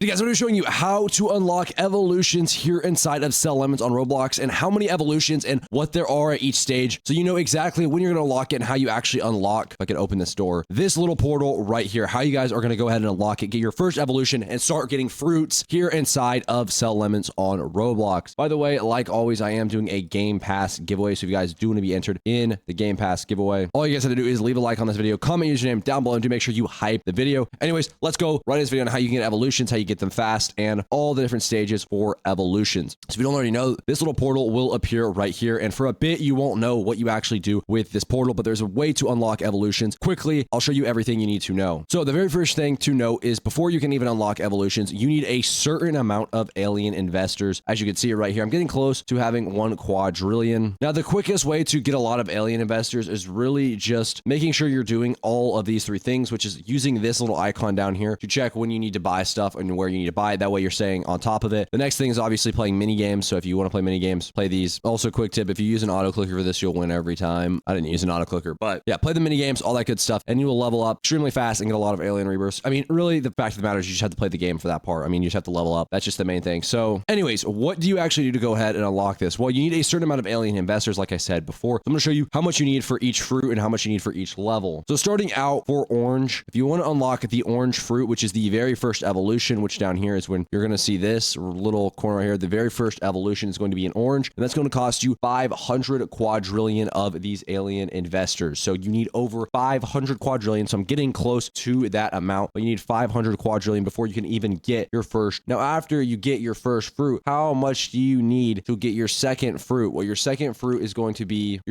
Hey guys, I'm going to be showing you how to unlock evolutions here inside of Sell Lemons on Roblox and how many evolutions and what there are at each stage. So you know exactly when you're going to unlock it and how you actually unlock, if I can open this door, this little portal right here, how you guys are going to go ahead and unlock it, get your first evolution and start getting fruits here inside of Sell Lemons on Roblox. By the way, like always, I am doing a Game Pass giveaway. So if you guys do want to be entered in the Game Pass giveaway, all you guys have to do is leave a like on this video, comment username down below, and do make sure you hype the video. Anyways, let's go right into this video on how you can get evolutions, how you get them fast, and all the different stages for evolutions. So if you don't already know, this little portal will appear right here, and for a bit you won't know what you actually do with this portal, but there's a way to unlock evolutions quickly. I'll show you everything you need to know. So the very first thing to know is before you can even unlock evolutions, you need a certain amount of alien investors. As you can see right here, I'm getting close to having 1 quadrillion. Now the quickest way to get a lot of alien investors is really just making sure you're doing all of these 3 things, which is using this little icon down here to check when you need to buy stuff and where you need to buy it. That way you're staying on top of it. The next thing is obviously playing mini games. So if you want to play mini games, play these. Also, quick tip, if you use an auto clicker for this, you'll win every time. I didn't use an auto clicker, but yeah, play the mini games, all that good stuff, and you will level up extremely fast and get a lot of alien rebirths. I mean, really, the fact of the matter is you just have to play the game for that part. I mean, you just have to level up. That's just the main thing. So anyways, what do you actually do to go ahead and unlock this? Well, you need a certain amount of alien investors, like I said before. So I'm going to show you how much you need for each fruit and how much you need for each level. So starting out for orange, if you want to unlock the orange fruit, which is the very first evolution, which down here is when you're going to see this little corner right here, the very first evolution is going to be in orange, and that's going to cost you 500 quadrillion of these alien investors. So you need over 500 quadrillion. So I'm getting close to that amount, but you need 500 quadrillion before you can even get your first. Now, after you get your first fruit, how much do you need to get your second fruit? Well, your second fruit is going to be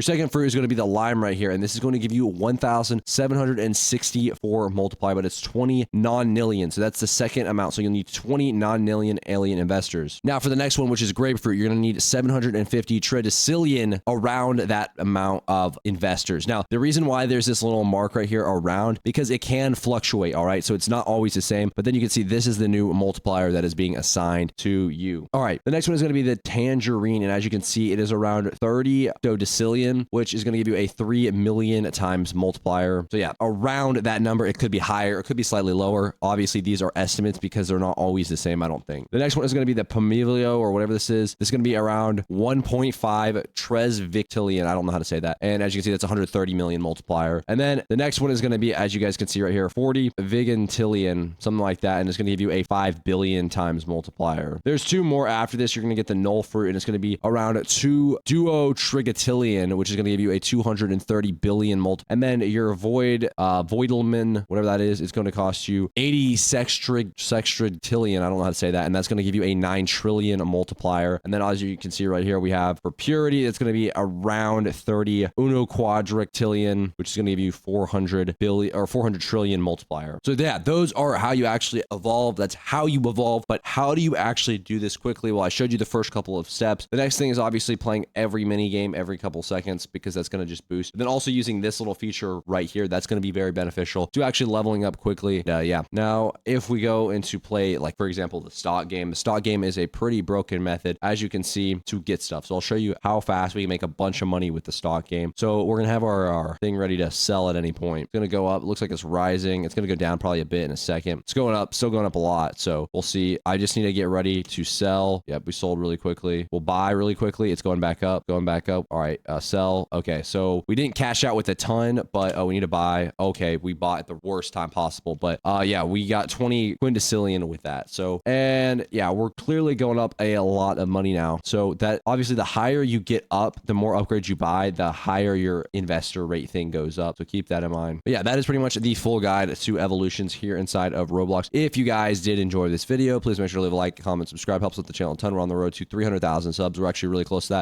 the lime right here, and this is going to give you 1,764 multiply, but it's 20 non-nillion. So that's the second amount. So you'll need 20 non-nillion alien investors. Now for the next one, which is grapefruit, you're going to need 750 tridecillion around that amount of investors. Now, the reason why there's this little mark right here around, because it can fluctuate, all right? So it's not always the same, but then you can see this is the new multiplier that is being assigned to you. All right, the next one is going to be the tangerine, and as you can see, it is around 30 dodecillion, which is going to give you a 3 million times multiplier. So yeah, around that number. It could be higher, it could be slightly lower. Obviously, these are estimates because they're not always the same, I don't think. The next one is going to be the Pomilio or whatever this is. This is going to be around 1.5 tresvictillion. I don't know how to say that. And as you can see, that's 130 million multiplier. And then the next one is going to be, as you guys can see right here, 40 vigintillion, something like that. And it's going to give you a 5 billion times multiplier. There's 2 more after this. You're going to get the null fruit, and it's going to be around 2 duotrigatillion, which is going to give you a 230 billion and then your voidelman, whatever that is going to cost you 80 sextrillion. I don't know how to say that. And that's going to give you a 9 trillion multiplier. And then as you can see right here, we have for purity, it's going to be around 30 uno quadrictillion, which is going to give you 400 billion or 400 trillion multiplier. So yeah, those are how you actually evolve. That's how you evolve. But how do you actually do this quickly? Well, I showed you the first couple of steps. The next thing is obviously playing every mini game every couple seconds, because that's going to just boost. But then also using this little feature right here, that's going to be very beneficial to actually leveling up quickly. Yeah. Now, if we go into play, like for example, the stock game is a pretty broken method, as you can see, to get stuff. So I'll show you how fast we can make a bunch of money with the stock game. So we're going to have our thing ready to sell at any point. It's going to go up. It looks like it's rising. It's going to go down probably a bit in a second. It's going up, still going up a lot. So we'll see. I just need to get ready to sell. Yep, we sold really quickly. We'll buy really quickly. It's going back up, going back up. All right, sell. Okay, so we didn't cash out with a ton, but we need to buy. Okay, we bought at the worst time possible, but yeah, we got 20 quindecillion with that. So, and yeah, we're clearly going up a lot of money now. So that obviously the higher you get up, the more upgrades you buy, the higher your investor rate thing goes up. So keep that in mind. But yeah, that is pretty much the full guide to evolutions here inside of Roblox. If you guys did enjoy this video, please make sure to leave a like, comment, subscribe. Helps with the channel a ton. We're on the road to 300,000 subs. We're actually really close to that.